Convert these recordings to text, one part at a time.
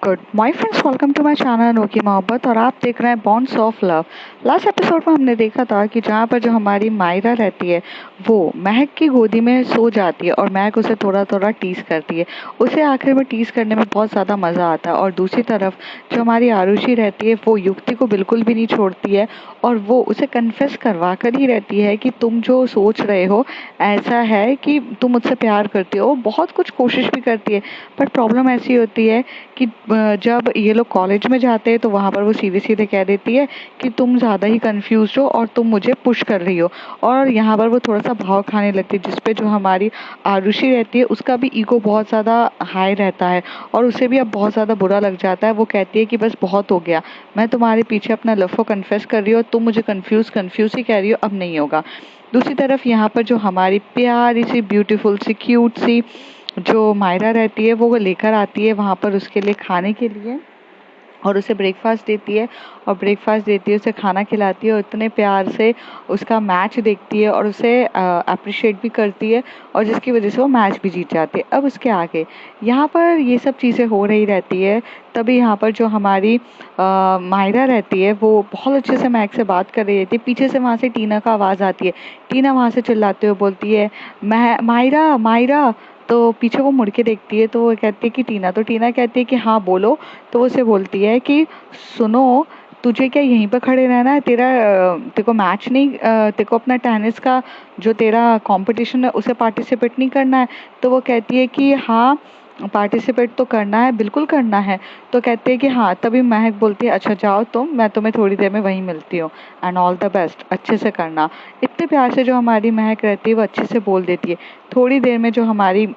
Good my friends, welcome to my channel अनोखी मोहब्बत। और आप देख रहे हैं bonds of love. Last episode में हमने देखा था कि जहाँ पर जो हमारी मायरा रहती है वो महक की गोदी में सो जाती है और महक उसे थोड़ा थोड़ा टीज करती है। उसे आखिर में टीज करने में बहुत ज़्यादा मज़ा आता है। और दूसरी तरफ जो हमारी आरुषि रहती है वो युक्ति को बिल्कुल भी नहीं छोड़ती है और वो उसे कन्फेस करवा कर ही रहती है कि तुम जो सोच रहे हो ऐसा है कि तुम मुझसे प्यार करती हो। बहुत कुछ कोशिश भी करती है, पर प्रॉब्लम ऐसी होती है कि जब ये लोग कॉलेज में जाते हैं तो वहाँ पर वो सीधे सीधे कह देती है कि तुम ज़्यादा ही कंफ्यूज हो और तुम मुझे पुश कर रही हो। और यहाँ पर वो थोड़ा सा भाव खाने लगती है, जिसपे जो हमारी आरुषि रहती है उसका भी ईगो बहुत ज़्यादा हाई रहता है और उसे भी अब बहुत ज़्यादा बुरा लग जाता है। वो कहती है कि बस बहुत हो गया, मैं तुम्हारे पीछे अपना लव को कन्फेस कर रही हूँ, तुम मुझे कंफ्यूज ही कह रही हो, अब नहीं होगा। दूसरी तरफ यहाँ पर जो हमारी प्यारी सी ब्यूटीफुल सी क्यूट सी जो मायरा रहती है वो लेकर आती है वहाँ पर उसके लिए खाने के लिए और उसे ब्रेकफास्ट देती है और ब्रेकफास्ट देती है, उसे खाना खिलाती है और इतने प्यार से उसका मैच देखती है और उसे अप्रिशिएट भी करती है और जिसकी वजह से वो मैच भी जीत जाती है। अब उसके आगे यहाँ पर ये सब चीज़ें हो रही रहती है, तभी यहाँ पर जो हमारी मायरा रहती है वो बहुत अच्छे से मैक से बात कर रही रहती है। पीछे से वहाँ से टीना का आवाज़ आती है। टीना वहाँ से चिल्लाते हुए बोलती है, मायरा मायरा। तो पीछे वो मुड़ के देखती है तो वो कहती है कि टीना। तो टीना कहती है कि हाँ बोलो। तो वो उसे बोलती है कि सुनो, तुझे क्या यहीं पर खड़े रहना है? तेरे को मैच नहीं, तेरे को अपना टेनिस का जो तेरा कंपटीशन है उसे पार्टिसिपेट नहीं करना है? तो वो कहती है कि हाँ पार्टिसिपेट तो करना है, बिल्कुल करना है। तो कहते हैं कि हाँ। तभी महक बोलती है अच्छा जाओ तुम, मैं तुम्हें थोड़ी देर में वहीं मिलती हूँ, एंड ऑल द बेस्ट, अच्छे से करना। इतने प्यार से जो हमारी महक रहती है वो अच्छे से बोल देती है। थोड़ी देर में जो हमारी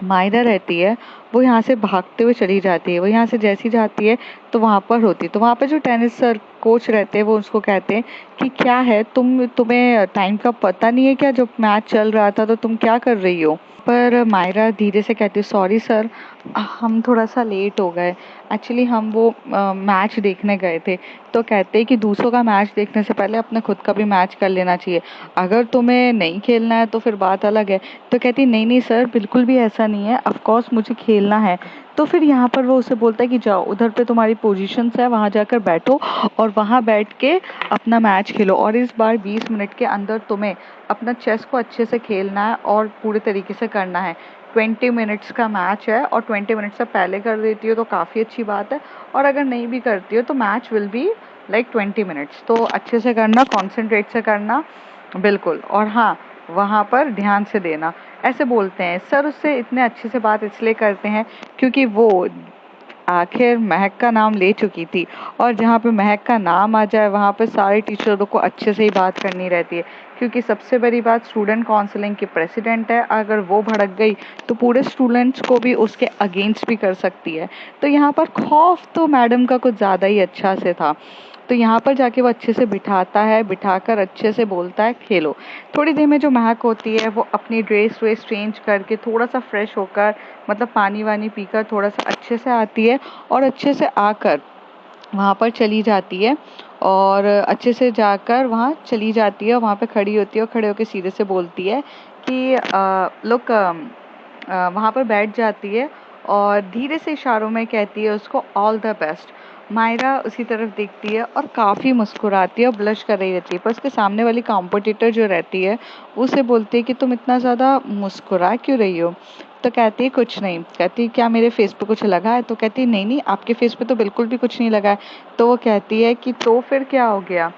मायरा रहती है वो यहाँ से भागते हुए चली जाती है। वो यहाँ से जैसी जाती है तो वहाँ पर होती है, तो वहाँ पर जो टेनिस सर कोच रहते हैं वो उसको कहते हैं कि क्या है, तुम्हें टाइम का पता नहीं है क्या? जब मैच चल रहा था तो तुम क्या कर रही हो? पर मायरा धीरे से कहती है सॉरी सर, हम थोड़ा सा लेट हो गए। एक्चुअली हम वो मैच देखने गए थे। तो कहते हैं कि दूसरों का मैच देखने से पहले अपने खुद का भी मैच कर लेना चाहिए। अगर तुम्हें नहीं खेलना है तो फिर बात अलग है। तो कहती नहीं नहीं सर, बिल्कुल भी ऐसा नहीं है, ऑफ कोर्स मुझे खेलना है। तो फिर यहाँ पर वो उसे बोलता है कि जाओ उधर पे तुम्हारी पोजीशंस है, वहाँ जाकर बैठो और वहाँ बैठ के अपना मैच खेलो। और इस बार 20 मिनट के अंदर तुम्हें अपना चेस को अच्छे से खेलना है और पूरे तरीके से करना है। 20 मिनट्स का मैच है और 20 मिनट से पहले कर देती हो तो काफ़ी अच्छी बात है, और अगर नहीं भी करती हो तो match will be like 20 minutes. तो अच्छे से करना, कॉन्सेंट्रेट से करना, बिल्कुल। और हाँ, वहाँ पर ध्यान से देना, ऐसे बोलते हैं सर। उससे इतने अच्छे से बात इसलिए करते हैं क्योंकि वो आखिर महक का नाम ले चुकी थी और जहाँ पे महक का नाम आ जाए वहाँ पे सारे टीचरों को अच्छे से ही बात करनी रहती है। क्योंकि सबसे बड़ी बात, स्टूडेंट काउंसलिंग की प्रेसिडेंट है, अगर वो भड़क गई तो पूरे स्टूडेंट्स को भी उसके अगेंस्ट भी कर सकती है। तो यहाँ पर खौफ तो मैडम का कुछ ज़्यादा ही अच्छा से था। तो यहाँ पर जाके वो अच्छे से बिठाता है, बिठाकर अच्छे से बोलता है खेलो। थोड़ी देर में जो महक होती है वो अपनी ड्रेस व्रेस चेंज करके थोड़ा सा फ्रेश होकर, मतलब पानी वानी पीकर थोड़ा सा अच्छे से आती है और अच्छे से आकर वहाँ पर चली जाती है और अच्छे से जाकर वहाँ चली जाती है और वहाँ पे खड़ी होती है और खड़े होकर सीधे से बोलती है कि लोग वहाँ पर बैठ जाती है और धीरे से इशारों में कहती है उसको ऑल द बेस्ट। मायरा उसी तरफ देखती है और काफ़ी मुस्कुराती है और ब्लश कर रही रहती है, पर उसके सामने वाली कॉम्पिटिटर जो रहती है वो उसे बोलती है कि तुम इतना ज़्यादा मुस्कुरा क्यों रही हो? तो कहती है कुछ नहीं। कहती क्या मेरे फेस पे कुछ लगा है? तो कहती नहीं नहीं, आपके फेस पे तो बिल्कुल भी कुछ नहीं लगा है। तो वो कहती है कि तो फिर क्या हो गया?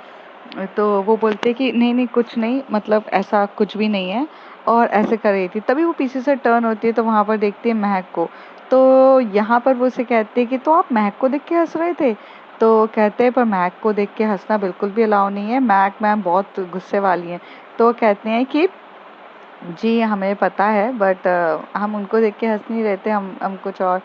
तो वो बोलते हैं कि नहीं नहीं कुछ नहीं, मतलब ऐसा कुछ भी नहीं है, और ऐसे कर रही थी। तभी वो पीछे से टर्न होती है तो वहाँ पर देखती है महक को। तो यहाँ पर वो उसे कहते हैं कि तो आप महक को देख के हंस रहे थे? तो कहते हैं पर महक को देख के हंसना बिल्कुल भी अलाउ नहीं है, महक मैम बहुत गुस्से वाली हैं। तो वो कहते हैं कि जी हमें पता है, बट हम उनको देख के हंस नहीं रहे थे, हम कुछ और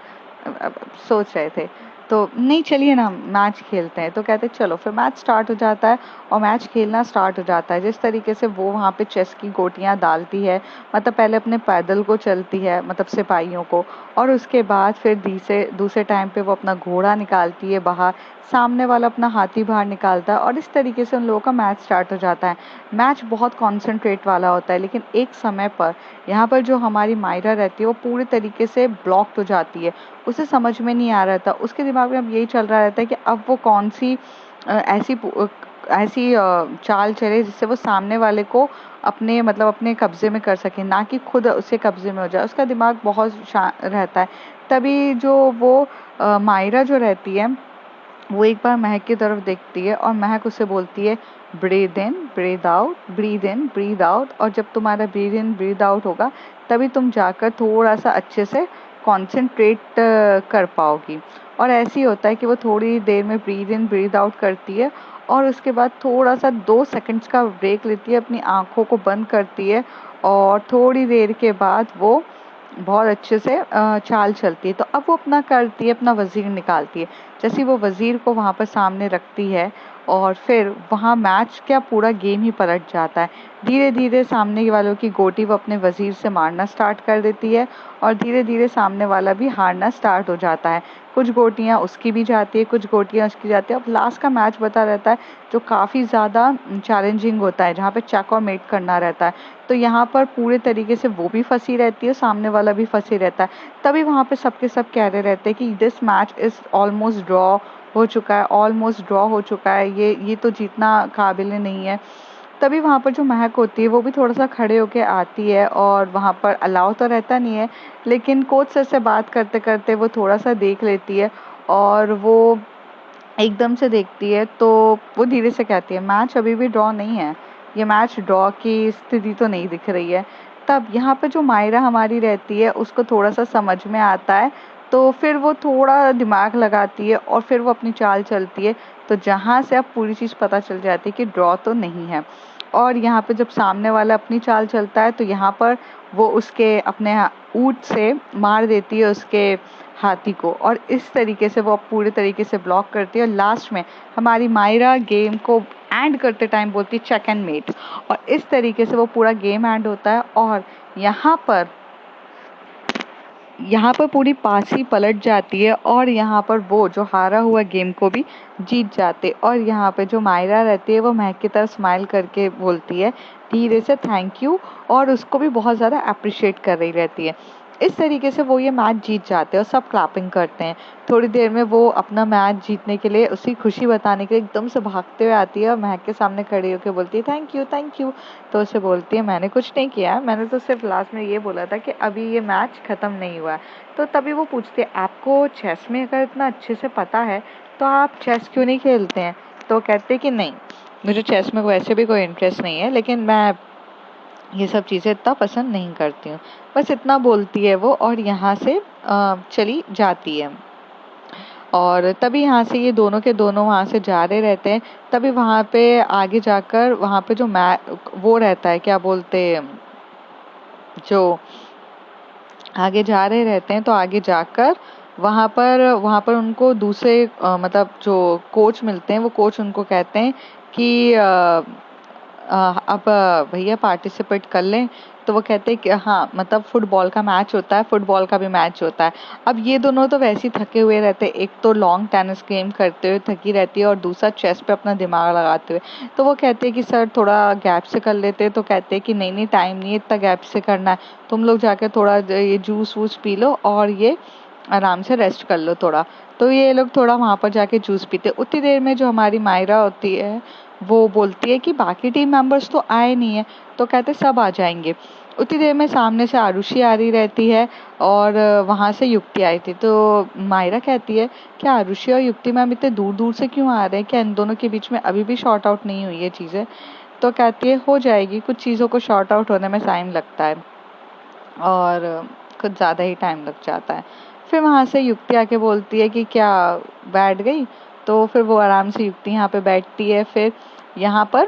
सोच रहे थे। तो नहीं, चलिए ना मैच खेलते हैं। तो कहते चलो, फिर मैच स्टार्ट हो जाता है और मैच खेलना स्टार्ट हो जाता है। जिस तरीके से वो वहाँ पे चेस की गोटियाँ डालती है, मतलब पहले अपने पैदल को चलती है, मतलब सिपाहियों को, और उसके बाद फिर दूसरे दूसरे टाइम पे वो अपना घोड़ा निकालती है बाहर, सामने वाला अपना हाथी बाहर निकालता है, और इस तरीके से उन लोगों का मैच स्टार्ट हो जाता है। मैच बहुत कॉन्सेंट्रेट वाला होता है, लेकिन एक समय पर यहाँ पर जो हमारी मायरा रहती है वो पूरी तरीके से ब्लॉक्ड हो जाती है। उसे समझ में नहीं आ रहा था, उसके दिमाग में अब यही चल रहा रहता है कि अब वो कौन सी ऐसी चाल चले जिससे वो सामने वाले को अपने मतलब अपने कब्जे में कर सके, ना कि खुद उसे कब्जे में हो जाए। उसका दिमाग बहुत रहता है। तभी जो वो मायरा जो रहती है वो एक बार महक की तरफ देखती है और महक उसे बोलती है, breathe in breathe out, breathe in breathe out, और जब तुम्हारा ब्रीद इन ब्रीद आउट होगा तभी तुम जाकर थोड़ा सा अच्छे से कॉन्सेंट्रेट कर पाओगी। और ऐसे ही होता है कि वो थोड़ी देर में ब्रीद इन ब्रीद आउट करती है और उसके बाद थोड़ा सा 2 सेकंड्स का ब्रेक लेती है, अपनी आँखों को बंद करती है और थोड़ी देर के बाद वो बहुत अच्छे से चाल चलती है। तो अब वो अपना करती है, अपना वज़ीर निकालती है। जैसे ही वो वज़ीर को वहाँ पर सामने रखती है और फिर वहाँ मैच क्या पूरा गेम ही पलट जाता है। धीरे-धीरे सामने वालों की गोटी वो अपने वज़ीर से मारना स्टार्ट कर देती है और धीरे-धीरे सामने वाला भी हारना स्टार्ट हो जाता है। कुछ गोटियाँ उसकी भी जाती है, कुछ गोटियाँ उसकी जाती है। अब लास्ट का मैच बता रहता है जो काफ़ी ज़्यादा चैलेंजिंग होता है, जहाँ पे चेक और मेट करना रहता है। तो यहाँ पर पूरे तरीके से वो भी फंसी रहती है, सामने वाला भी फंसी रहता है। तभी वहाँ पे सबके सब कह रहे रहते हैं कि this match is almost draw हो चुका है, ऑलमोस्ट ड्रॉ हो चुका है, ये तो जीतना काबिल नहीं है। तभी वहाँ पर जो महक होती है वो भी थोड़ा सा खड़े होके आती है और वहाँ पर अलाउ तो रहता नहीं है, लेकिन कोच सर से बात करते करते वो थोड़ा सा देख लेती है और वो एकदम से देखती है तो वो धीरे से कहती है, मैच अभी भी ड्रॉ नहीं है, ये मैच ड्रॉ की स्थिति तो नहीं दिख रही है। तब यहाँ पे जो मायरा हमारी रहती है उसको थोड़ा सा समझ में आता है, तो फिर वो थोड़ा दिमाग लगाती है और फिर वो अपनी चाल चलती है। तो जहाँ से अब पूरी चीज़ पता चल जाती है कि ड्रॉ तो नहीं है। और यहाँ पे जब सामने वाला अपनी चाल चलता है तो यहाँ पर वो उसके अपने ऊँट से मार देती है उसके हाथी को, और इस तरीके से वो पूरे तरीके से ब्लॉक करती है और लास्ट में हमारी मायरा गेम को एंड करते टाइम बोलती है, चेक एंड मेट, और इस तरीके से वो पूरा गेम एंड होता है। और यहाँ पर यहाँ पर पूरी पासी पलट जाती है और यहाँ पर वो जो हारा हुआ गेम को भी जीत जाते, और यहाँ पे जो मायरा रहती है वो महक की तरफ स्माइल करके बोलती है धीरे से, थैंक यू, और उसको भी बहुत ज़्यादा अप्रिशिएट कर रही रहती है। इस तरीके से वो ये मैच जीत जाते हैं और सब क्लैपिंग करते हैं। थोड़ी देर में वो अपना मैच जीतने के लिए उसकी खुशी बताने के लिए एकदम से भागते हुए आती है और महक के सामने खड़ी होकर बोलती है, थैंक यू थैंक यू। तो उसे बोलती है, मैंने कुछ नहीं किया है, मैंने तो सिर्फ लास्ट में ये बोला था कि अभी ये मैच ख़त्म नहीं हुआ है। तो तभी वो पूछती है, आपको चेस में अगर इतना अच्छे से पता है तो आप चेस क्यों नहीं खेलते हैं? तो कहते हैं कि नहीं, मुझे चेस में वैसे भी कोई इंटरेस्ट नहीं है, लेकिन मैं ये सब चीज़ें इतना पसंद नहीं करती हूँ। बस इतना बोलती है वो और यहाँ से चली जाती है। और तभी यहाँ से ये दोनों के दोनों वहाँ से जा रहे रहते हैं। तभी वहाँ पे आगे जाकर वहाँ पे जो वो रहता है, क्या बोलते हैं, जो आगे जा रहे रहते हैं, तो आगे जाकर वहाँ पर उनको दूसरे मतलब जो कोच मिलते हैं, वो कोच उनको कहते हैं कि अब भैया पार्टिसिपेट कर लें। तो वो कहते हैं कि हाँ, मतलब फुटबॉल का मैच होता है, फुटबॉल का भी मैच होता है। अब ये दोनों तो वैसे ही थके हुए रहते हैं, एक तो लॉन्ग टेनिस गेम करते हुए थकी रहती है और दूसरा चेस पे अपना दिमाग लगाते हुए। तो वो कहते हैं कि सर थोड़ा गैप से कर लेते हैं। तो कहते हैं कि नहीं नहीं, टाइम नहीं है इतना गैप से करना है, तुम लोग जाके थोड़ा ये जूस वूस पी लो और ये आराम से रेस्ट कर लो थोड़ा। तो ये लोग थोड़ा वहाँ पर जाके जूस पीते। उतनी देर में जो हमारी मायरा होती है वो बोलती है कि बाकी टीम मेंबर्स तो आए नहीं है। तो कहते सब आ जाएंगे। उतनी देर में सामने से आरुषि आ रही रहती है और वहाँ से युक्ति आई थी। तो मायरा कहती है, क्या आरुषि और युक्ति मैम इतने दूर दूर से क्यों आ रहे हैं, क्या इन दोनों के बीच में अभी भी शॉर्ट आउट नहीं हुई है चीज़ें? तो कहती है हो जाएगी, कुछ चीज़ों को शॉर्ट आउट होने में टाइम लगता है और कुछ ज़्यादा ही टाइम लग जाता है। फिर वहाँ से युक्ति आके बोलती है कि क्या बैठ गई? तो फिर वो आराम से युक्ति यहाँ पे बैठती है। फिर यहाँ पर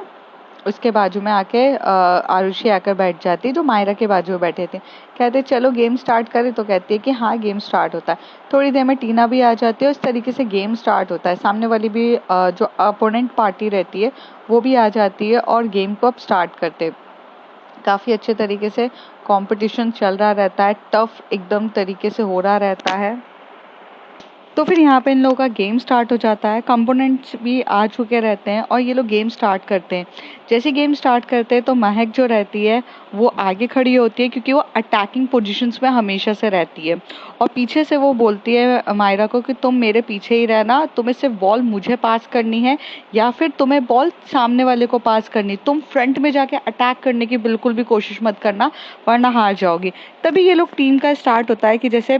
उसके बाजू में आके आरुषि आकर बैठ जाती है, जो मायरा के बाजू में बैठे थे। कहते चलो गेम स्टार्ट करें, तो कहती है कि हाँ गेम स्टार्ट होता है। थोड़ी देर में टीना भी आ जाती है, उस तरीके से गेम स्टार्ट होता है। सामने वाली भी जो अपोनेंट पार्टी रहती है वो भी आ जाती है और गेम को अब स्टार्ट करते हैं। काफ़ी अच्छे तरीके से कंपटीशन चल रहा रहता है, टफ एकदम तरीके से हो रहा रहता है। तो फिर यहाँ पे इन लोगों का गेम स्टार्ट हो जाता है। कंपोनेंट्स भी आ चुके रहते हैं और ये लोग गेम स्टार्ट करते हैं। जैसे गेम स्टार्ट करते हैं तो महक जो रहती है वो आगे खड़ी होती है, क्योंकि वो अटैकिंग पोजीशंस में हमेशा से रहती है। और पीछे से वो बोलती है मायरा को कि तुम मेरे पीछे ही रहना, तुम्हें सिर्फ बॉल मुझे पास करनी है या फिर तुम्हें बॉल सामने वाले को पास करनी। तुम फ्रंट में जाके अटैक करने की बिल्कुल भी कोशिश मत करना, वरना हार जाओगी। तभी ये लोग टीम का स्टार्ट होता है कि जैसे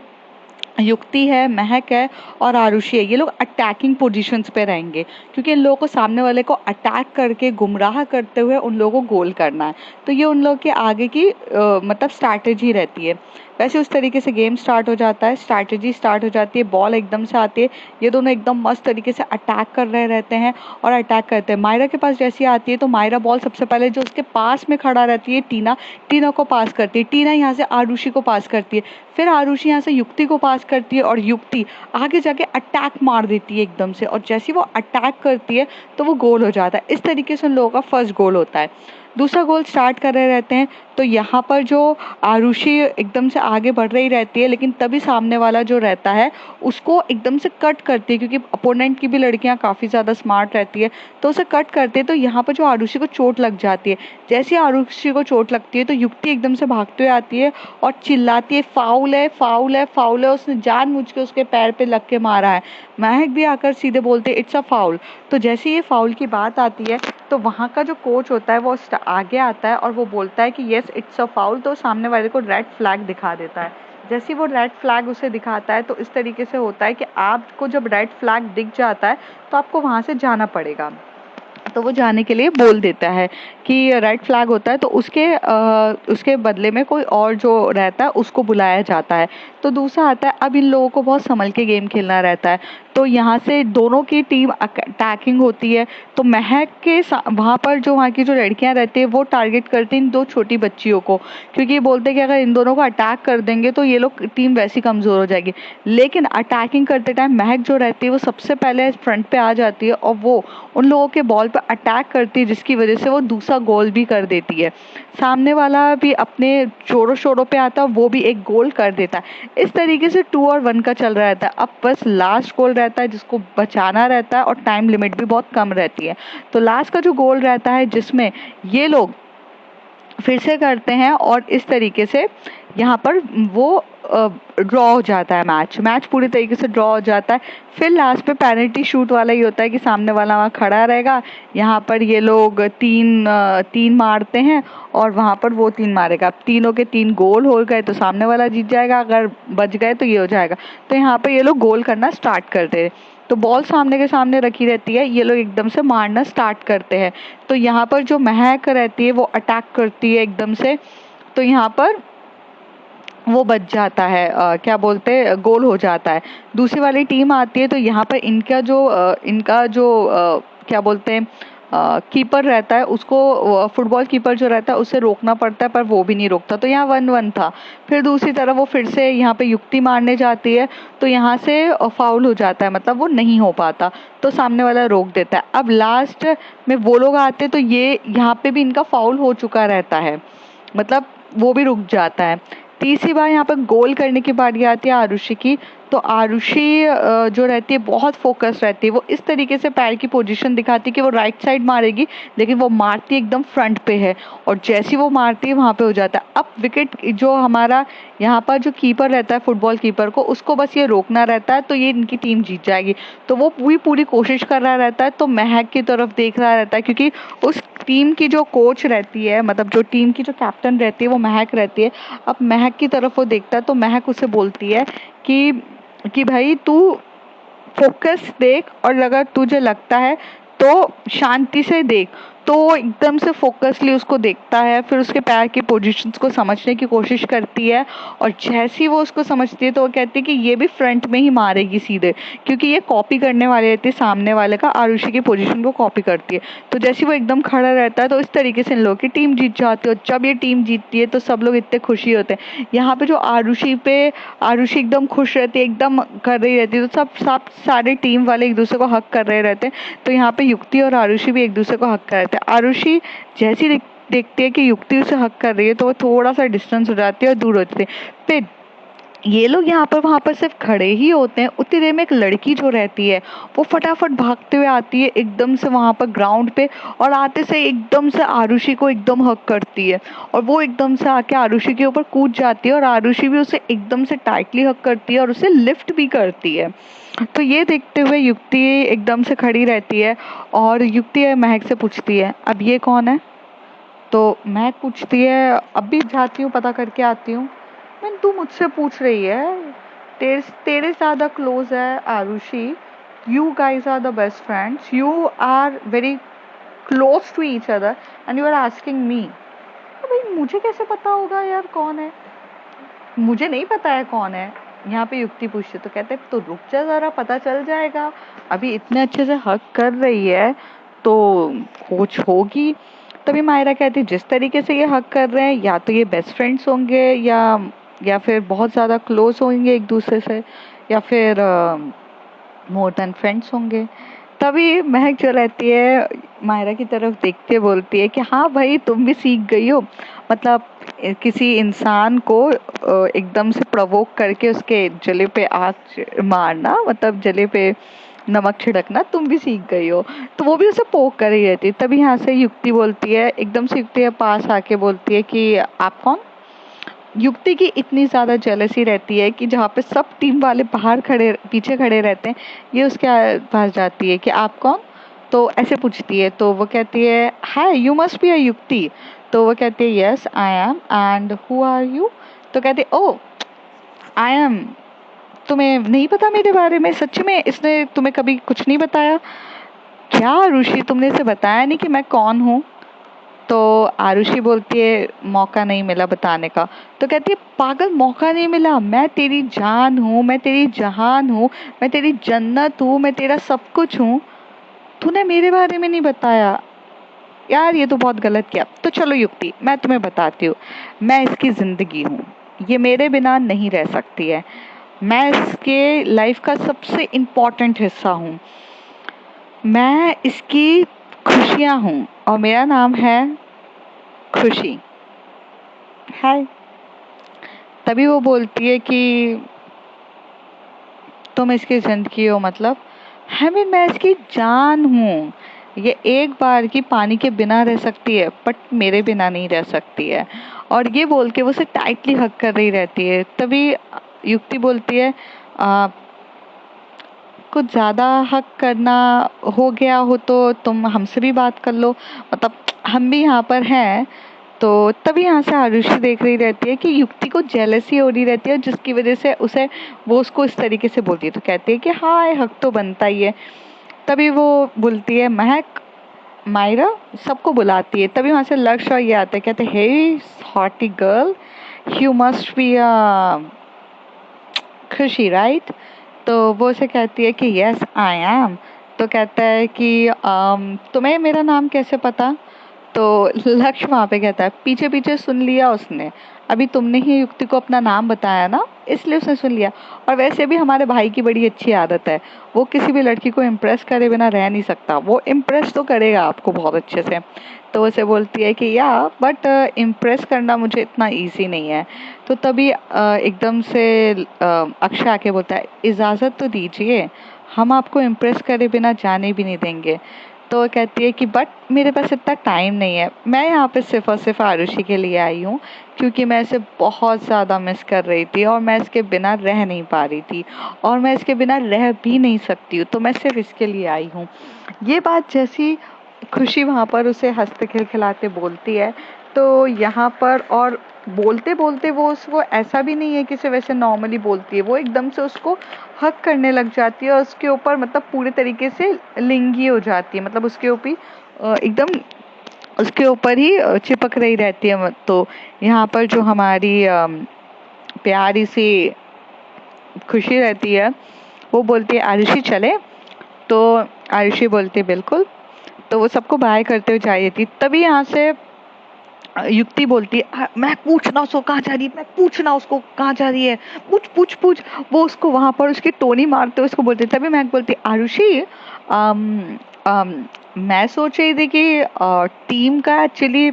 युक्ति है, महक है और आरुषि है, ये लोग अटैकिंग पोजीशंस पे रहेंगे, क्योंकि इन लोगों को सामने वाले को अटैक करके गुमराह करते हुए उन लोगों को गोल करना है। तो ये उन लोगों के आगे की मतलब स्ट्रैटेजी रहती है। वैसे उस तरीके से गेम स्टार्ट हो जाता है, स्ट्रैटेजी स्टार्ट हो जाती है, बॉल एकदम से आती है। ये दोनों एकदम मस्त तरीके से अटैक कर रहे रहते हैं और अटैक करते हैं। मायरा के पास जैसी आती है तो मायरा बॉल सबसे पहले जो उसके पास में खड़ा रहती है टीना, टीना को पास करती है। टीना यहाँ से आरुषि को पास करती है, फिर आरुषि यहाँ से युक्ति को पास करती है और युक्ति आगे जाके अटैक मार देती है एकदम से। और जैसे वो अटैक करती है तो वो गोल हो जाता है। इस तरीके से उन लोगों का फर्स्ट गोल होता है। दूसरा गोल स्टार्ट कर रहे रहते हैं तो यहाँ पर जो आरुषि एकदम से आगे बढ़ रही रहती है, लेकिन तभी सामने वाला जो रहता है उसको एकदम से कट करती है, क्योंकि अपोनेंट की भी लड़कियां काफ़ी ज़्यादा स्मार्ट रहती है, तो उसे कट करते हैं। तो यहाँ पर जो आरुषि को चोट लग जाती है, जैसे आरुषि को चोट लगती है तो युक्ति एकदम से भागते हुए आती है और चिल्लाती है फाउल है, फाउल है, फाउल है, उसने जानबूझ के उसके पैर पे लग के मारा है। महक भी आकर सीधे बोलते इट्स अ फाउल। तो जैसे ये फाउल की बात आती है तो वहाँ का जो कोच होता है वो आगे आता है और वो बोलता है कि येस इट्स अ फाउल। तो सामने वाले को रेड फ्लैग दिखा देता है। जैसे वो रेड फ्लैग उसे दिखाता है तो इस तरीके से होता है कि आपको जब रेड फ्लैग दिख जाता है तो आपको वहाँ से जाना पड़ेगा। तो वो जाने के लिए बोल देता है कि रेड फ्लैग होता है, तो उसके बदले में कोई और जो रहता है उसको बुलाया जाता है। तो दूसरा आता है, अब इन लोगों को बहुत संभल के गेम खेलना रहता है। तो यहाँ से दोनों की टीम अटैकिंग होती है। तो महक के वहाँ पर जो वहाँ की जो लड़कियाँ रहती है वो टारगेट करती हैं इन दो छोटी बच्चियों को, क्योंकि ये बोलते हैं कि अगर इन दोनों को अटैक कर देंगे तो ये लोग टीम वैसी कमज़ोर हो जाएगी। लेकिन अटैकिंग करते टाइम महक जो रहती है वो सबसे पहले फ्रंट पे आ जाती है और वो उन लोगों के बॉल पर अटैक करती है, जिसकी वजह से वो दूसरा गोल भी कर देती है। सामने वाला भी अपने जोरों शोरों पे आता है, वो भी एक गोल कर देता है। इस तरीके से 2 और 1 का चल रहा रहता है। अब बस लास्ट गोल रहता है जिसको बचाना रहता है और टाइम लिमिट भी बहुत कम रहती है। तो लास्ट का जो गोल रहता है जिसमें ये लोग फिर से करते हैं और इस तरीके से यहाँ पर वो ड्रॉ हो जाता है। मैच पूरी तरीके से ड्रॉ हो जाता है। फिर लास्ट पे पेनल्टी शूट वाला ही होता है कि सामने वाला वहाँ खड़ा रहेगा, यहाँ पर ये लोग तीन मारते हैं और वहाँ पर वो 3 मारेगा। अब तीनों के 3 गोल हो गए तो सामने वाला जीत जाएगा, अगर बच गए तो ये हो जाएगा। तो यहाँ पर ये लोग गोल करना स्टार्ट करते हैं। तो बॉल सामने के सामने रखी रहती है, ये लोग एकदम से मारना स्टार्ट करते हैं। तो यहाँ पर जो महक रहती है वो अटैक करती है एकदम से, तो यहाँ पर वो बच जाता है, क्या बोलते हैं, गोल हो जाता है। दूसरी वाली टीम आती है तो यहाँ पर इनका जो क्या बोलते हैं कीपर रहता है, उसको फुटबॉल कीपर जो रहता है उसे रोकना पड़ता है, पर वो भी नहीं रोकता। तो यहाँ 1-1 था। फिर दूसरी तरफ वो फिर से यहाँ पे युक्ति मारने जाती है तो यहाँ से फाउल हो जाता है, मतलब वो नहीं हो पाता, तो सामने वाला रोक देता है। अब लास्ट में वो लोग आते तो ये यहाँ पे भी इनका फाउल हो चुका रहता है, मतलब वो भी रुक जाता है। तीसरी बार यहाँ पर गोल करने की बारी आती है आरुषि की। तो आरुषि जो रहती है बहुत फोकस रहती है, वो इस तरीके से पैर की पोजीशन दिखाती है कि वो राइट साइड मारेगी, लेकिन वो मारती एकदम फ्रंट पे है और जैसी वो मारती है वहाँ पे हो जाता है। अब विकेट जो हमारा यहाँ पर जो कीपर रहता है फुटबॉल कीपर को, उसको बस ये रोकना रहता है तो ये इनकी टीम जीत जाएगी। तो वो पूरी कोशिश कर रहा रहता है, तो महक की तरफ देख रहा रहता है, क्योंकि उस टीम की जो कोच रहती है, मतलब जो टीम की जो कैप्टन रहती है वो महक रहती है। अब महक की तरफ वो देखता है तो महक उसे बोलती है कि भाई तू फोकस देख और अगर तुझे लगता है तो शांति से देख, तो एकदम से फोकसली उसको देखता है, फिर उसके पैर की पोजीशंस को समझने की कोशिश करती है, और जैसे ही वो उसको समझती है तो वो कहती है कि ये भी फ्रंट में ही मारेगी सीधे, क्योंकि ये कॉपी करने वाली रहती है सामने वाले का, आरुषि की पोजीशन को कॉपी करती है। तो जैसे वो एकदम खड़ा रहता है तो इस तरीके से इन लोगों की टीम जीत जाती है, और जब ये टीम जीतती है तो सब लोग इतने खुशी होते हैं। यहाँ पे जो आरुषि एकदम खुश रहती है, एकदम कर रही रहती है, तो सब सब सारे टीम वाले एक दूसरे को हक कर रहे रहते हैं। तो यहाँ पे युक्ति और आरुषि भी एक दूसरे को हक कर रहे थे। आरुषि जैसी देखती है कि युक्ति उसे हक कर रही है तो वो थोड़ा सा डिस्टेंस हो जाती है और दूर होती है। फिर ये लोग यहाँ पर वहां पर सिर्फ खड़े ही होते हैं, उतनी देर में एक लड़की जो रहती है वो फटाफट भागते हुए आती है एकदम से वहां पर ग्राउंड पे, और आते से एकदम से आरुषि को एकदम हक करती है, और वो एकदम से आके आरुषि के ऊपर कूद जाती है, और आरुषि भी उसे एकदम से टाइटली हक करती है और उसे लिफ्ट भी करती है। तो ये देखते हुए युक्ति एकदम से खड़ी रहती है, और युक्ति महक से पूछती है अब ये कौन है। तो महक पूछती है अब भी जाती हूँ, पता करके आती हूँ। मैं तू मुझसे पूछ रही है, तेरे तेरे ज्यादा क्लोज है Arushi, you guys are the best friends, you are very close to each other, and you are asking me. तो भाई मुझे कैसे पता होगा यार कौन है, मुझे नहीं पता है कौन है। यहाँ पे युक्ति पूछते तो कहते तो रुक जा जरा, पता चल जाएगा, अभी इतने अच्छे से हक कर रही है तो कुछ होगी। तभी मायरा कहती जिस तरीके से ये हक कर रहे हैं या तो ये बेस्ट फ्रेंड्स होंगे, या फिर बहुत ज़्यादा क्लोज होंगे एक दूसरे से, या फिर मोर देन फ्रेंड्स होंगे। तभी महक जो रहती है मायरा की तरफ देखते बोलती है कि हाँ भाई तुम भी सीख गई हो, मतलब किसी इंसान को एकदम से प्रवोक करके उसके जले पे आग मारना, मतलब जले पे नमक छिड़कना, तुम भी सीख गई हो। तो वो भी उसे पोक कर ही रहती है। तभी यहाँ से युक्ति बोलती है, एकदम से युक्ति के पास आके बोलती है कि आप कौन। युक्ति की इतनी ज्यादा जेलसी रहती है कि जहाँ पे सब टीम वाले बाहर खड़े पीछे खड़े रहते हैं, ये उसके पास जाती है कि आप कौन। तो ऐसे पूछती है, तो वो कहती है hi you must be a Yukti. तो वो कहती है yes I am, and who are you. तो कहती है ओ आई एम, तुम्हें नहीं पता मेरे बारे में, सच में इसने तुम्हें कभी कुछ नहीं बताया क्या ऋषि, तुमने इसे बताया नहीं कि मैं कौन हूँ। तो आरुषि बोलती है मौका नहीं मिला बताने का। तो कहती है पागल मौका नहीं मिला, मैं तेरी जान हूँ, मैं तेरी जहान हूँ, मैं तेरी जन्नत हूँ, मैं तेरा सब कुछ हूँ, तूने मेरे बारे में नहीं बताया। यार ये तो बहुत गलत किया। तो चलो युक्ति मैं तुम्हें बताती हूँ, मैं इसकी जिंदगी हूँ, ये मेरे बिना नहीं रह सकती है, मैं इसके लाइफ का सबसे इम्पोर्टेंट हिस्सा हूँ, मैं इसकी खुशियाँ हूँ, और मेरा नाम है खुशी। हाय। तभी वो बोलती है कि तुम इसकी जिंदगी हो, मतलब मैं इसकी जान हूँ, ये एक बार की पानी के बिना रह सकती है बट मेरे बिना नहीं रह सकती है। और ये बोल के वो उसे टाइटली हग कर रही रहती है। तभी युक्ति बोलती है कुछ ज़्यादा हक करना हो गया हो तो तुम हमसे भी बात कर लो, मतलब हम भी यहाँ पर हैं। तो तभी यहाँ से आरुषि देख रही रहती है कि युक्ति को जेलसी हो रही रहती है, जिसकी वजह से वो उसको इस तरीके से बोलती है। तो कहती है कि हाँ ये हक तो बनता ही है। तभी वो बोलती है महक मायरा, सबको बुलाती है। तभी वहाँ से लक्ष्य और ये आते हैं, कहते hey hottie girl, you must be Khushi right. तो वो उसे कहती है कि यस आई एम। तो कहता है कि तुम्हें मेरा नाम कैसे पता। तो लक्ष्य वहाँ पे कहता है पीछे पीछे सुन लिया उसने, अभी तुमने ही युक्ति को अपना नाम बताया ना, इसलिए उसने सुन लिया। और वैसे भी हमारे भाई की बड़ी अच्छी आदत है, वो किसी भी लड़की को इम्प्रेस करे बिना रह नहीं सकता, वो इम्प्रेस तो करेगा आपको बहुत अच्छे से। तो उसे बोलती है कि या बट इम्प्रेस करना मुझे इतना इजी नहीं है। तो तभी एकदम से अक्षय आके बोलता है इजाज़त तो दीजिए, हम आपको इम्प्रेस करे बिना जाने भी नहीं देंगे। तो वो कहती है कि बट मेरे पास इतना टाइम नहीं है, मैं यहाँ पे सिर्फ और सिर्फ आरुषि के लिए आई हूँ, क्योंकि मैं इसे बहुत ज़्यादा मिस कर रही थी और मैं इसके बिना रह नहीं पा रही थी, और मैं इसके बिना रह भी नहीं सकती हूँ, तो मैं सिर्फ इसके लिए आई हूँ। ये बात जैसी खुशी वहाँ पर उसे हंसते खिलखिलाते बोलती है, तो यहाँ पर और बोलते बोलते वो उसको ऐसा भी नहीं है कि सिर्फ वैसे नॉर्मली बोलती है, वो एकदम से उसको हक करने लग जाती है और उसके ऊपर मतलब पूरे तरीके से लिंगी हो जाती है, मतलब उसके ऊपर एकदम उसके ऊपर ही चिपक रही रहती है। तो यहाँ पर जो हमारी प्यारी सी खुशी रहती है वो बोलती है आरुषि चले। तो आरुषि बोलती है बिल्कुल। तो वो सबको बाय करते हुए जा रही थी, तभी यहाँ से युक्ति बोलती है मैं पूछना उसको कहाँ जा रही है, मैं पूछना उसको कहाँ जा रही है, पूछ पूछ पूछ। वो उसको वहां पर उसकी टोनी मारते हुए उसको बोलती है। तभी महक बोलती है आरुषि मैं सोच रही थी कि टीम का एक्चुअली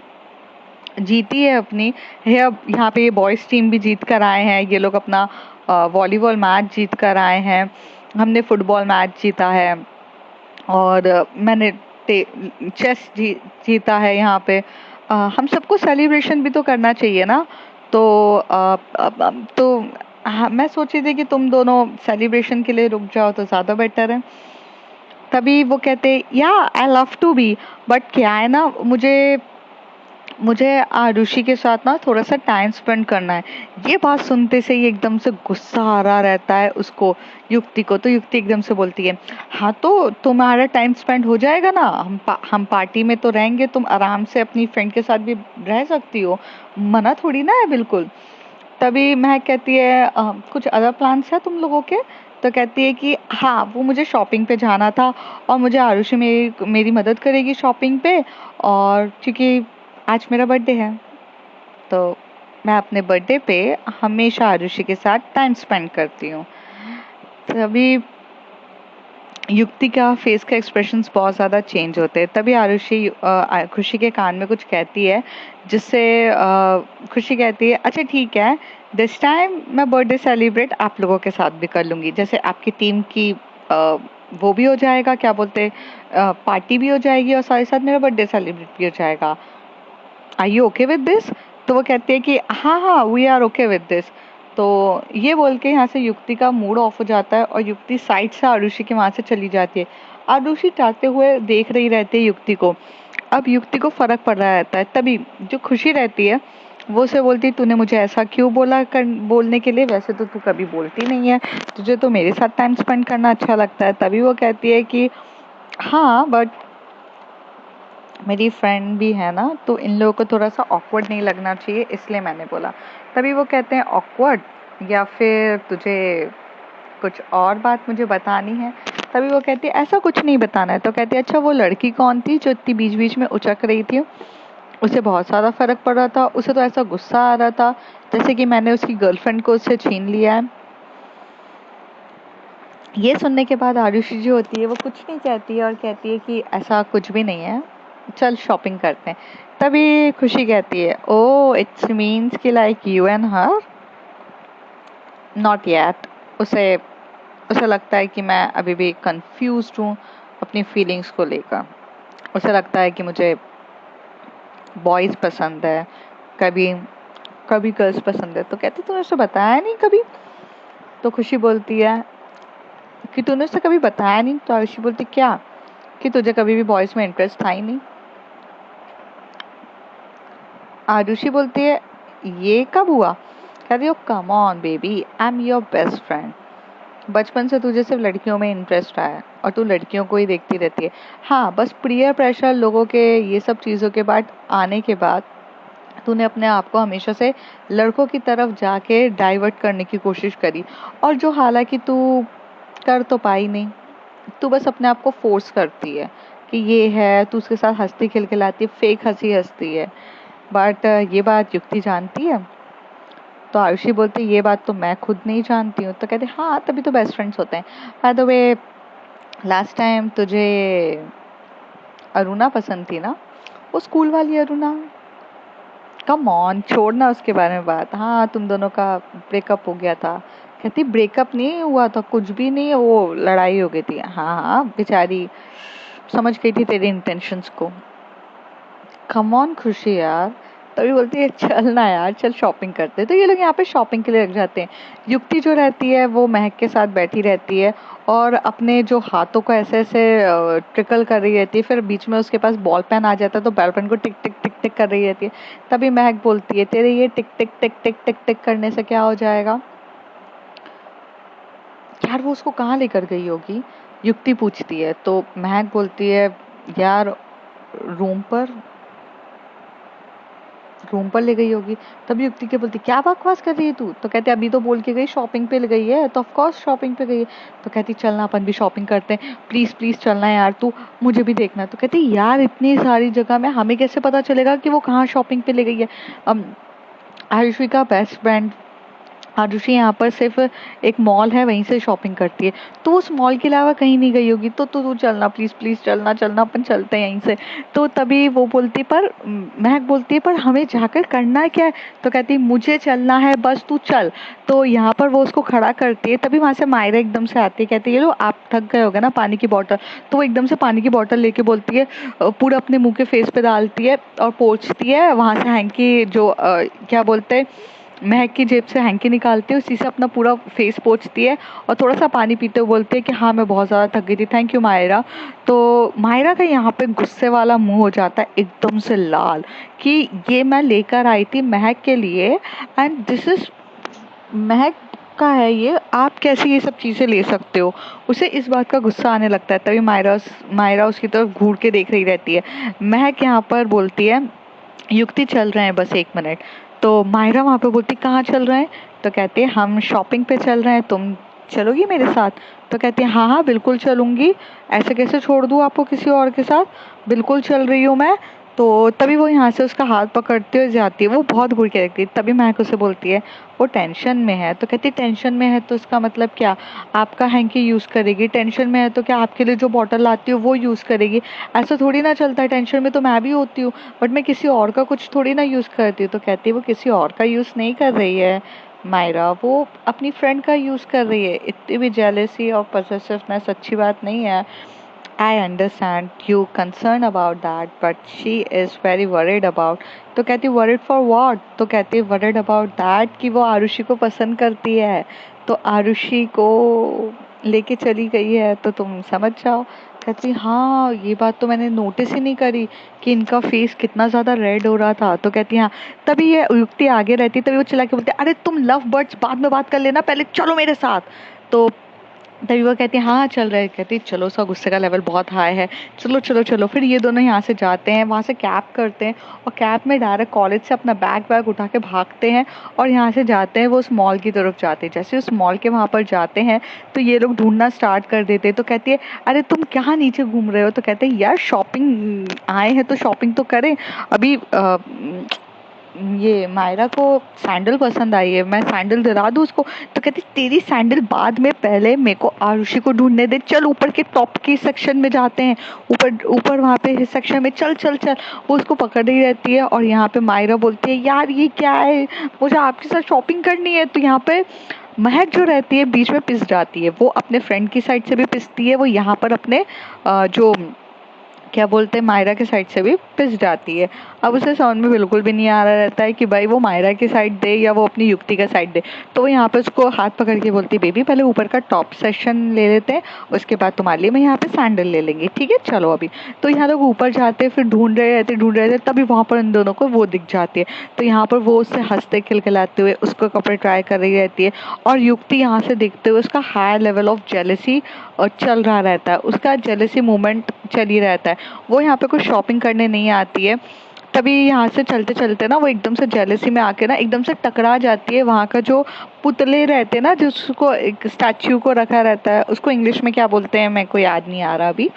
जीती है अपनी, है अब यहाँ पे ये बॉयज टीम भी जीत कर आए हैं, ये लोग अपना वॉलीबॉल मैच जीत कर आए हैं, हमने फुटबॉल मैच जीता है और मैंने चेस जीता है यहाँ पे। हम सबको सेलिब्रेशन भी तो करना चाहिए ना। तो तो हाँ, मैं सोची थी कि तुम दोनों सेलिब्रेशन के लिए रुक जाओ तो ज़्यादा बेटर है। तभी वो कहते yeah I love to be, but क्या है ना, मुझे मुझे आरुषि के साथ ना थोड़ा सा टाइम स्पेंड करना है। ये बात सुनते से ही एकदम से गुस्सा आ रहा रहता है उसको, युक्ति को। तो युक्ति एकदम से बोलती है हाँ तो तुम्हारा टाइम स्पेंड हो जाएगा ना, हम पार्टी में तो रहेंगे, तुम आराम से अपनी फ्रेंड के साथ भी रह सकती हो, मना थोड़ी ना है बिल्कुल। तभी महक कहती है कुछ अदर प्लान्स है तुम लोगों के? तो कहती है कि हाँ वो मुझे शॉपिंग पे जाना था और मुझे आरुषि मेरी मदद करेगी शॉपिंग पे, और क्योंकि आज मेरा बर्थडे है तो मैं अपने बर्थडे पे हमेशा आरुषि के साथ टाइम स्पेंड करती हूँ। तभी युक्ति का फेस का एक्सप्रेशंस बहुत ज़्यादा चेंज होते हैं। तभी आरुषि खुशी के कान में कुछ कहती है, जिससे खुशी कहती है अच्छा ठीक है, दिस टाइम मैं बर्थडे सेलिब्रेट आप लोगों के साथ भी कर लूँगी, जैसे आपकी टीम की वो भी हो जाएगा, क्या बोलते पार्टी भी हो जाएगी और साथ ही साथ मेरा बर्थडे सेलिब्रेट भी हो जाएगा। Are you okay with this? तो वो कहती है कि हाँ हाँ we are okay with this. तो ये बोल के यहाँ से युक्ति का मूड ऑफ हो जाता है और युक्ति साइड से आरुषि के वहाँ से चली जाती है। आरुषि जाते हुए देख रही रहती है युक्ति को। अब युक्ति को फर्क पड़ रहा रहता है। तभी जो खुशी रहती है वो उसे बोलती है तूने मुझे ऐसा क्यों बोलने के लिए, वैसे तो तू कभी बोलती नहीं है, तुझे तो मेरे साथ टाइम स्पेंड करना अच्छा लगता है। तभी वो कहती है कि हाँ बट मेरी फ्रेंड भी है ना, तो इन लोगों को थोड़ा सा ऑकवर्ड नहीं लगना चाहिए, इसलिए मैंने बोला। तभी वो कहते हैं ऑकवर्ड, या फिर तुझे कुछ और बात मुझे बतानी है? तभी वो कहती है ऐसा कुछ नहीं बताना है। तो कहती है अच्छा वो लड़की कौन थी जो इतनी बीच बीच में उचक रही थी, उसे बहुत सारा फर्क पड़ रहा था, उसे तो ऐसा गुस्सा आ रहा था जैसे कि मैंने उसकी गर्लफ्रेंड को उससे छीन लिया है। ये सुनने के बाद आरुषि जो होती है वो कुछ नहीं कहती है और कहती है कि ऐसा कुछ भी नहीं है, चल शॉपिंग करते हैं। तभी खुशी कहती है ओ इट्स मीन्स कि like you and her, not yet. उसे उसे लगता है कि मैं अभी भी कंफ्यूज्ड हूँ अपनी फीलिंग्स को लेकर। उसे लगता है कि मुझे बॉयज़ पसंद है, कभी कभी गर्ल्स पसंद है। तो कहती तूने उसे बताया नहीं कभी? तो खुशी बोलती है कि तूने उसे कभी बताया नहीं। तो आरुषि बोलती क्या, कि तुझे कभी भी बॉयज़ में इंटरेस्ट था ही नहीं। आरुषि बोलती है ये कब हुआ? कहती हो come on baby, I am your best friend, बचपन से तुझे सिर्फ लड़कियों में इंटरेस्ट आया है और तू लड़कियों को ही देखती रहती है। हाँ बस पीयर प्रेशर लोगों के ये सब चीज़ों के बाद आने के बाद तूने अपने आप को हमेशा से लड़कों की तरफ जाके डाइवर्ट करने की कोशिश करी, और जो हालांकि तू कर तो पाई नहीं, तू बस अपने आप को फोर्स करती है कि ये है, तू उसके साथ हंसती खिलखिलाती है, फेक हंसी हंसती है। बट ये बात युक्ति जानती है? तो आयुषी बोलती ये बात तो मैं खुद नहीं जानती हूँ। तो कहते हाँ तभी तो बेस्ट फ्रेंड्स होते हैं। By the way last time तुझे अरुणा पसंद थी ना, वो स्कूल वाली अरुणा? कम ऑन छोड़ना उसके बारे में बात। हाँ तुम दोनों का ब्रेकअप हो गया था। कहती ब्रेकअप नहीं हुआ था, कुछ भी नहीं, वो लड़ाई हो गई थी। हाँ हाँ बेचारी समझ गई थी तेरी इंटेंशंस को। कम ऑन खुशी यार। तभी बोलती है चल ना यार, चल शॉपिंग करते हैं। तो ये लोग यहाँ पे शॉपिंग के लिए लग जाते हैं। युक्ति जो रहती है वो महक के साथ बैठी रहती है और अपने जो हाथों को ऐसे ऐसे ट्रिकल कर रही रहती है। फिर बीच में उसके पास बॉल पेन आ जाता है तो बॉल पेन को टिक टिक टिक टिक कर रही रहती है। तभी महक बोलती है तेरे ये टिक टिक टिक टिक टिक टिक करने से क्या हो जाएगा? यार वो उसको कहाँ लेकर गई होगी, युक्ति पूछती है। तो महक बोलती है यार रूम पर। रूम पर ले गई होगी। तब युक्ति के बोलती क्या बकवास कर रही है तू? तो कहते अभी तो बोल के गई शॉपिंग पे गई है, तो ऑफ कोर्स शॉपिंग पे गई है। तो कहती चलना अपन भी शॉपिंग करते हैं, प्लीज प्लीज चलना यार, तू मुझे भी देखना है। तो कहती यार इतनी सारी जगह में हमें कैसे पता चलेगा कि वो कहाँ शॉपिंग पे ले गई है? आयुषी का बेस्ट फ्रेंड आरुषि यहाँ पर सिर्फ एक मॉल है वहीं से शॉपिंग करती है, तो उस मॉल के अलावा कहीं नहीं गई होगी। तो तू चलना प्लीज प्लीज, चलना चलना, अपन चलते हैं यहीं से। तो तभी वो बोलती पर महक बोलती है पर हमें जाकर करना क्या है? तो कहती मुझे चलना है बस, तू चल। तो यहाँ पर वो उसको खड़ा करती है। तभी वहां से मायरा एकदम से आती है, कहती है लो आप थक गए होगे ना, पानी की बॉटल। तो वो एकदम से पानी की बॉटल लेके बोलती है, पूरा अपने मुंह के फेस पे डालती है और पोंछती है। वहां से हैंकी जो क्या बोलते हैं, महक की जेब से हैंकी निकालती है, उसी से अपना पूरा फेस पोंछती है और थोड़ा सा पानी पीते हुए बोलती है कि हाँ मैं बहुत ज़्यादा थक गई थी, थैंक यू मायरा। तो मायरा का यहाँ पे गुस्से वाला मुंह हो जाता है एकदम से लाल कि ये मैं लेकर आई थी महक के लिए, एंड दिस इज महक का है ये, आप कैसे ये सब चीज़ें ले सकते हो? उसे इस बात का गुस्सा आने लगता है। तभी मायरा उसकी तरफ घूर के देख रही रहती है। महक यहाँ पर बोलती है युक्ति चल रहे हैं बस 1 मिनट। तो मायरा वहाँ पे बोलती कहाँ चल रहे हैं? तो कहती है हम शॉपिंग पे चल रहे हैं, तुम चलोगी मेरे साथ? तो कहती है हाँ हाँ बिल्कुल चलूंगी, ऐसे कैसे छोड़ दूँ आपको किसी और के साथ, बिल्कुल चल रही हूँ मैं। तो तभी वो यहाँ से उसका हाथ पकड़ते हुए जाती है। वो बहुत घूर के रखती है। तभी महक उसे बोलती है वो टेंशन में है। तो कहती टेंशन में है तो इसका मतलब क्या? आपका हैंकी यूज़ करेगी? टेंशन में है तो क्या आपके लिए जो बॉटल लाती हूँ वो यूज़ करेगी? ऐसा थोड़ी ना चलता है, टेंशन में तो मैं भी होती हूँ, बट मैं किसी और का कुछ थोड़ी ना यूज़ करती हूँ। तो कहती है वो किसी और का यूज़ नहीं कर रही है मायरा, वो अपनी फ्रेंड का यूज़ कर रही है। इतनी भी जेलेसी और पॉसेसिवनेस अच्छी बात नहीं है। I understand you concerned about that, but she is very worried about. तो कहती worried for what? तो कहती worried about that कि वो आरुषि को पसंद करती है, तो आरुषि को लेके चली गई है, तो तुम समझ जाओ। कहती हाँ ये बात तो मैंने नोटिस ही नहीं करी कि इनका फेस कितना ज़्यादा रेड हो रहा था। तो कहती हाँ। तभी ये युक्ति आगे रहती, तभी वो चिल्ला के बोलती अरे तुम लव बर्ड्स बाद में बात कर लेना, पहले चलो मेरे साथ। तो तभी वो कहती है हाँ चल रहे। कहती चलो, उसका गुस्से का लेवल बहुत हाई है, चलो चलो चलो। फिर ये दोनों यहाँ से जाते हैं, वहाँ से कैब करते हैं और कैब में डायरेक्ट कॉलेज से अपना बैग उठा के भागते हैं और यहाँ से जाते हैं। वो उस मॉल की तरफ जाते हैं। जैसे उस मॉल के वहाँ पर जाते हैं तो ये लोग ढूंढना स्टार्ट कर देते हैं। तो कहती है अरे तुम क्या नीचे घूम रहे हो? तो कहते हैं यार शॉपिंग आए हैं तो शॉपिंग तो करें। अभी ये मायरा को सैंडल पसंद आई है, मैं सैंडल दिला दूँ उसको? तो कहती तेरी सैंडल बाद में, पहले मेरे को आरुषि को ढूंढने दे। चल ऊपर के टॉप के सेक्शन में जाते हैं, ऊपर ऊपर वहाँ पे सेक्शन में, चल चल चल। वो उसको पकड़ रही रहती है और यहाँ पे मायरा बोलती है यार ये क्या है, मुझे आपके साथ शॉपिंग करनी है। तो यहाँ पे महक जो रहती है बीच में पिस जाती है। वो अपने फ्रेंड की साइड से भी पिसती है, वो यहाँ पर अपने जो क्या बोलते हैं मायरा के साइड से भी पिस जाती है। अब उसे समझ में बिल्कुल भी नहीं आ रहा रहता है कि भाई वो मायरा की साइड दे या वो अपनी युक्ति का साइड दे। तो वो यहाँ पे उसको हाथ पकड़ के बोलती बेबी पहले ऊपर का टॉप सेक्शन ले लेते हैं, उसके बाद तुम्हारे लिए मैं यहाँ पे सैंडल ले लेंगे, ठीक है चलो अभी। तो यहाँ लोग ऊपर जाते हैं, फिर ढूंढ रहे रहते, तभी वहाँ पर इन दोनों को वो दिख जाती है। तो यहाँ पर वो उससे हंसते खिलखिलाते हुए उसको कपड़े ट्राई कर रही रहती है और युक्ति यहाँ से देखते हुए उसका हाई लेवल ऑफ जेलसी चल रहा रहता है, उसका जेलसी मूवमेंट चल ही रहता है। वो यहाँ पे कुछ शॉपिंग करने नहीं आती है। तभी यहाँ से चलते चलते ना वो एकदम से जेलसी में आके ना एकदम से टकरा जाती है। वहाँ का जो पुतले रहते हैं ना, जिसको एक स्टैच्यू को रखा रहता है, उसको इंग्लिश में क्या बोलते हैं मेरे को याद नहीं आ रहा अभी।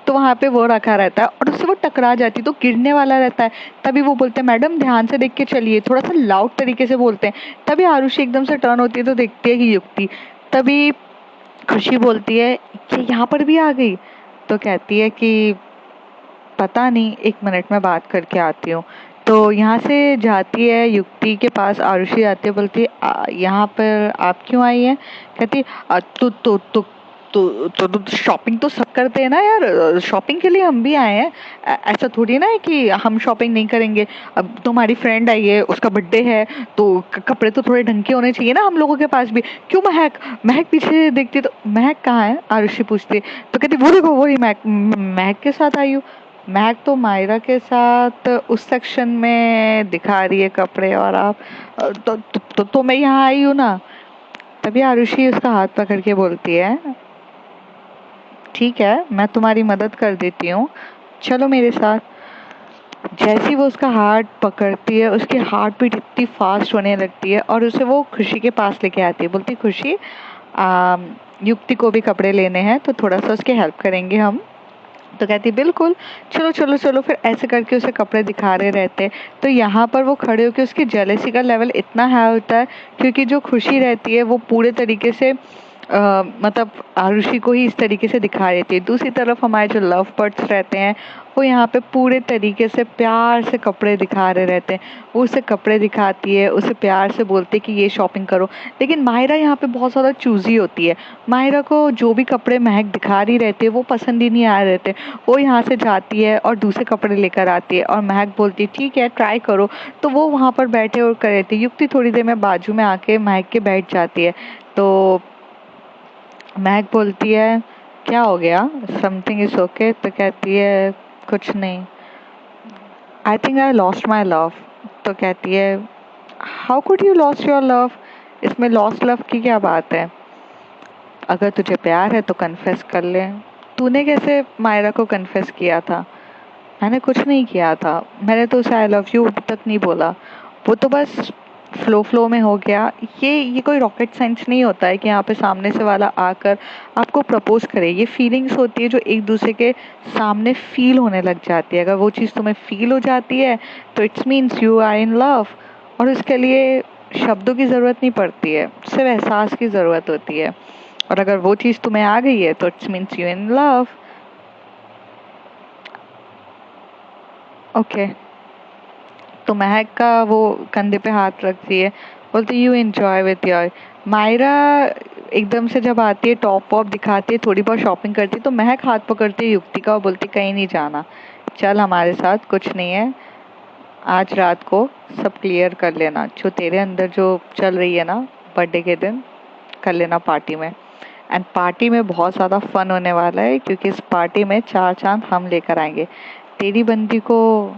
तो वहाँ पे वो रखा रहता है और उससे वो टकरा जाती है, तो गिरने वाला रहता है। तभी वो बोलते हैं मैडम ध्यान से देख के चलिए, थोड़ा सा लाउड तरीके से बोलते हैं। तभी आरुषि एकदम से टर्न होती है तो देखती है कि युक्ति। तभी खुशी बोलती है कि यहाँ पर भी आ गई। तो कहती है कि पता नहीं, 1 मिनट में बात करके आती हूँ। तो यहाँ से जाती है युक्ति के पास, आरुषि आती है, बोलती है यहाँ पर आप क्यों आई हैं? कहती तो शॉपिंग तो सब करते हैं ना यार, शॉपिंग के लिए हम भी आए हैं, ऐसा थोड़ी ना है कि हम शॉपिंग नहीं करेंगे। अब तुम्हारी फ्रेंड आई है, उसका बर्थडे है, तो कपड़े तो थोड़े ढंग के होने चाहिए ना हम लोगों के पास भी। क्यों महक? महक पीछे देखती तो महक कहाँ है, आरुषि पूछती। तो कहती वो देखो वो रही महक, महक के साथ आई हूँ। महक तो मायरा के साथ उस सेक्शन में दिखा रही है कपड़े, और आप तो मैं यहाँ आई हूँ ना। तभी आरुषि उसका हाथ पकड़ के बोलती है ठीक है मैं तुम्हारी मदद कर देती हूँ, चलो मेरे साथ। जैसे ही वो उसका हाथ पकड़ती है, उसकी हार्ट बीट इतनी फास्ट होने लगती है और उसे वो खुशी के पास लेके आती है। बोलती, खुशी, युक्ति को भी कपड़े लेने हैं तो थोड़ा सा उसकी हेल्प करेंगे हम। तो कहती बिल्कुल, चलो चलो चलो। फिर ऐसे करके उसे कपड़े दिखा रहे रहते। तो यहाँ पर वो खड़े होकर उसकी जेलेसी का लेवल इतना हाई होता है, क्योंकि जो खुशी रहती है वो पूरे तरीके से मतलब आरुषि को ही इस तरीके से दिखा रही थी। दूसरी तरफ हमारे जो लव बर्ड्स रहते हैं वो यहाँ पे पूरे तरीके से प्यार से कपड़े दिखा रहे रहते हैं। वो उसे कपड़े दिखाती है, उसे प्यार से बोलते हैं कि ये शॉपिंग करो। लेकिन माहिरा यहाँ पे बहुत ज़्यादा चूजी होती है। माहिरा को जो भी कपड़े महक दिखा रही रहती है वो पसंद ही नहीं आ रहे थे। वो यहाँ से जाती है और दूसरे कपड़े लेकर आती है और महक बोलती है ठीक है ट्राई करो। तो वो वहाँ पर बैठे और कर रहे थे। युक्ति थोड़ी देर में बाजू में आके महक के बैठ जाती है। तो महक बोलती है क्या हो गया, समथिंग इज ओके। तो कहती है कुछ नहीं, I think I lost my love. तो कहती है how could you lost your love, इसमें लॉस्ट लव की क्या बात है, अगर तुझे प्यार है तो कन्फेस कर ले। तूने कैसे मायरा को कन्फेस किया था? मैंने कुछ नहीं किया था, मैंने तो उसे आई लव यू अभी तक नहीं बोला। वो तो बस फ्लो फ्लो में हो गया। ये कोई रॉकेट साइंस नहीं होता है कि यहाँ पे सामने से वाला आकर आपको प्रपोज करे। ये फीलिंग्स होती है जो एक दूसरे के सामने फील होने लग जाती है। अगर वो चीज़ तुम्हें फील हो जाती है तो it's means you are in love. और इसके लिए शब्दों की ज़रूरत नहीं पड़ती है, सिर्फ एहसास की ज़रूरत होती है। और अगर वो चीज़ तुम्हें आ गई है तो it's means you in love. Okay. तो महक का वो कंधे पे हाथ रखती है, बोलती you enjoy with your. Myra एकदम से जब आती है, टॉप वॉप दिखाती है, थोड़ी बहुत शॉपिंग करती है, तो महक हाथ पकड़ती है युक्ति का और बोलती कहीं नहीं जाना, चल हमारे साथ, कुछ नहीं है। आज रात को सब क्लियर कर लेना, जो तेरे अंदर जो चल रही है ना, बर्थडे के दिन कर लेना पार्टी में। एंड पार्टी में बहुत ज़्यादा फन होने वाला है, क्योंकि इस पार्टी में 4 चांद हम लेकर आएंगे। तेरी बंदी को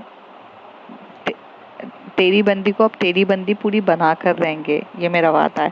तेरी बंदी को अब तेरी बंदी पूरी बना कर रहेंगे, ये मेरा वादा है।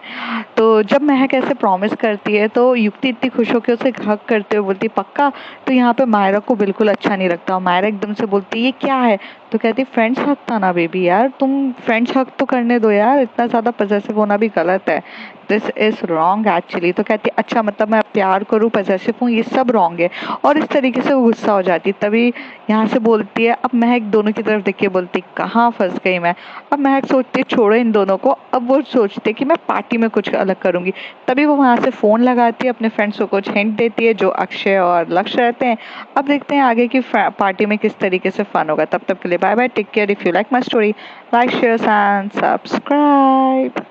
तो जब महक ऐसे प्रॉमिस करती है तो युक्ति इतनी खुश होकर उसे हक करते हुए बोलती पक्का। तो यहाँ पे मायरा को बिल्कुल अच्छा नहीं लगता और मायरा एकदम से बोलती ये क्या है। तो कहती फ्रेंड्स हक था ना बेबी, यार तुम फ्रेंड्स हक तो करने दो यार, इतना ज़्यादा पजेसिव होना भी गलत है, दिस इज़ रॉन्ग एक्चुअली। तो कहती अच्छा मतलब मैं प्यार करूँ, पजेसिव हूँ, ये सब रॉन्ग है। और इस तरीके से वो गुस्सा हो जाती। तभी यहाँ से बोलती है, अब महक दोनों की तरफ देख के बोलती कहाँ फंस गई मैं। अब महक सोचती छोड़ो इन दोनों को, अब वो सोचती कि मैं पार्टी में कुछ अलग करूँगी। तभी वो वहाँ से फ़ोन लगाती है, अपने फ्रेंड्स को कुछ हिंट देती है जो अक्षय और लक्ष्य रहते हैं। अब देखते हैं आगे की पार्टी में किस तरीके से फन होगा। तब तक के लिए bye bye, take care. If you like my story, like share and subscribe.